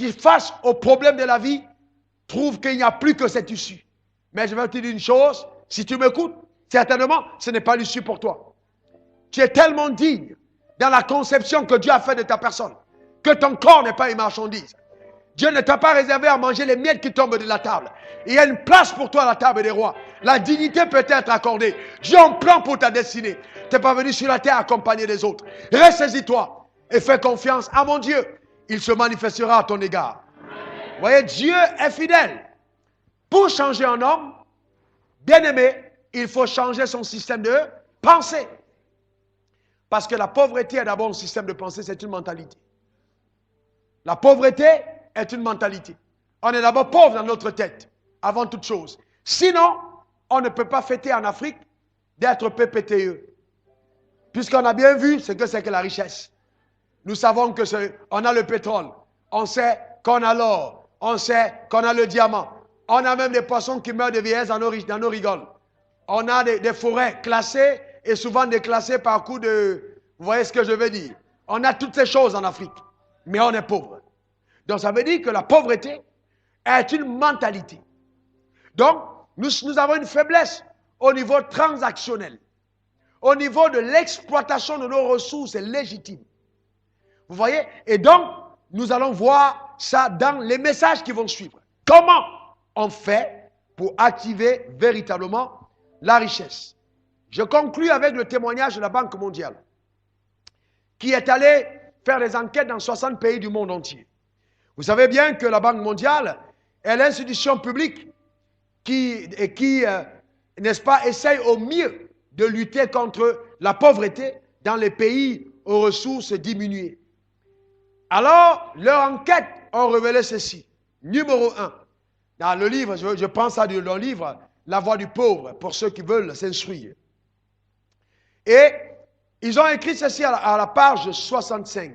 qui, face aux problèmes de la vie, trouvent qu'il n'y a plus que cette issue. Mais je vais te dire une chose, si tu m'écoutes, certainement, ce n'est pas l'issue pour toi. Tu es tellement digne dans la conception que Dieu a fait de ta personne, que ton corps n'est pas une marchandise. Dieu ne t'a pas réservé à manger les miettes qui tombent de la table. Il y a une place pour toi à la table des rois. La dignité peut être accordée. Dieu a un plan pour ta destinée. Tu n'es pas venu sur la terre accompagner les autres. Ressaisis-toi et fais confiance à mon Dieu. Il se manifestera à ton égard. Vous voyez, Dieu est fidèle. Pour changer un homme, bien aimé, il faut changer son système de pensée. Parce que la pauvreté est d'abord un système de pensée, c'est une mentalité. La pauvreté est une mentalité. On est d'abord pauvre dans notre tête, avant toute chose. Sinon, on ne peut pas fêter en Afrique d'être PPTE. Puisqu'on a bien vu ce que c'est que la richesse. Nous savons qu'on a le pétrole, on sait qu'on a l'or, on sait qu'on a le diamant. On a même des poissons qui meurent de vieillesse dans nos rigoles. On a des forêts classées et souvent déclassées par coup de... Vous voyez ce que je veux dire? On a toutes ces choses en Afrique, mais on est pauvre. Donc ça veut dire que la pauvreté est une mentalité. Donc nous avons une faiblesse au niveau transactionnel, au niveau de l'exploitation de nos ressources légitimes. Vous voyez? Et donc, nous allons voir ça dans les messages qui vont suivre. Comment on fait pour activer véritablement la richesse? Je conclus avec le témoignage de la Banque mondiale, qui est allée faire des enquêtes dans 60 pays du monde entier. Vous savez bien que la Banque mondiale est l'institution publique qui n'est-ce pas, essaye au mieux de lutter contre la pauvreté dans les pays aux ressources diminuées. Alors, leurs enquêtes ont révélé ceci. Numéro 1, dans le livre, je prends ça dans le livre, La Voix du pauvre, pour ceux qui veulent s'instruire. Et ils ont écrit ceci à la page 65.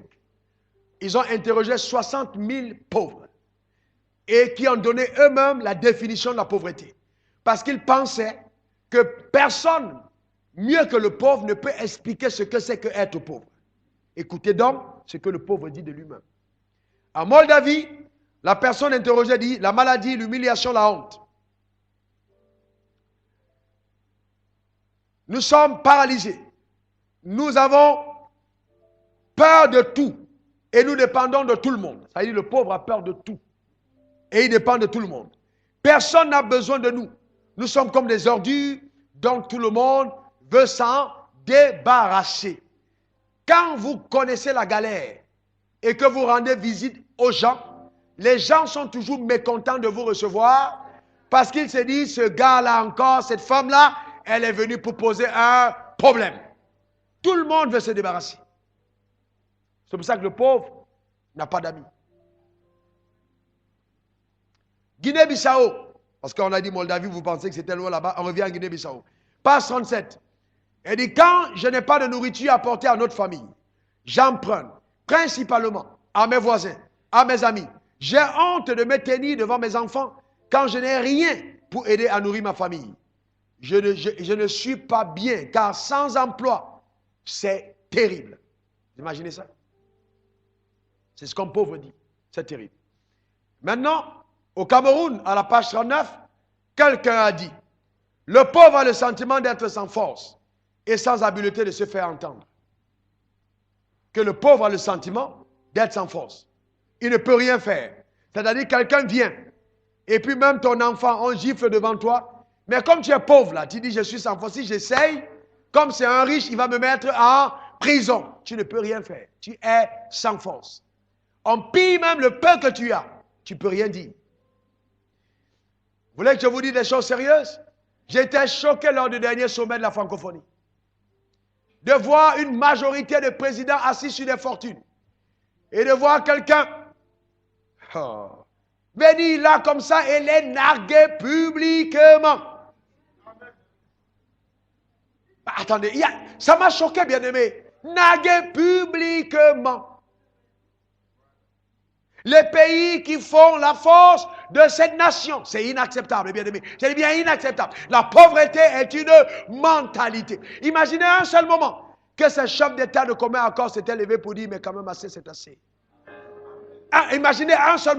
Ils ont interrogé 60 000 pauvres et qui ont donné eux-mêmes la définition de la pauvreté. Parce qu'ils pensaient que personne, mieux que le pauvre, ne peut expliquer ce que c'est qu'être pauvre. Écoutez donc ce que le pauvre dit de lui-même. En Moldavie, la personne interrogée dit la maladie, l'humiliation, la honte. Nous sommes paralysés. Nous avons peur de tout. Et nous dépendons de tout le monde. Ça veut dire le pauvre a peur de tout. Et il dépend de tout le monde. Personne n'a besoin de nous. Nous sommes comme des ordures dont tout le monde veut s'en débarrasser. Quand vous connaissez la galère et que vous rendez visite aux gens, les gens sont toujours mécontents de vous recevoir parce qu'ils se disent, ce gars-là encore, cette femme-là, elle est venue pour poser un problème. Tout le monde veut se débarrasser. C'est pour ça que le pauvre n'a pas d'amis. Guinée-Bissau, parce qu'on a dit Moldavie, vous pensez que c'était loin là-bas, on revient à Guinée-Bissau. Page 37. Elle dit, quand je n'ai pas de nourriture à apporter à notre famille, j'emprunte principalement à mes voisins, à mes amis. J'ai honte de me tenir devant mes enfants quand je n'ai rien pour aider à nourrir ma famille. Je ne suis pas bien, car sans emploi, c'est terrible. Vous imaginez ça? C'est ce qu'un pauvre dit. C'est terrible. Maintenant, au Cameroun, à la page 39, quelqu'un a dit, le pauvre a le sentiment d'être sans force et sans habileté de se faire entendre. Que le pauvre a le sentiment d'être sans force. Il ne peut rien faire. C'est-à-dire quelqu'un vient et puis même ton enfant, on gifle devant toi. Mais comme tu es pauvre là, tu dis je suis sans force. Si j'essaye, comme c'est un riche, il va me mettre en prison. Tu ne peux rien faire. Tu es sans force. On pille même le peu que tu as. Tu ne peux rien dire. Vous voulez que je vous dise des choses sérieuses? J'étais choqué lors du dernier sommet de la francophonie. De voir une majorité de présidents assis sur des fortunes. Et de voir quelqu'un venir là comme ça et les narguer publiquement. Attendez, ça m'a choqué, bien aimé. Narguer publiquement. Les pays qui font la force de cette nation, c'est inacceptable, bien aimé. C'est bien inacceptable. La pauvreté est une mentalité. Imaginez un seul moment que ce chef d'État de commun accord s'était levé pour dire, mais quand même assez, c'est assez. Imaginez un seul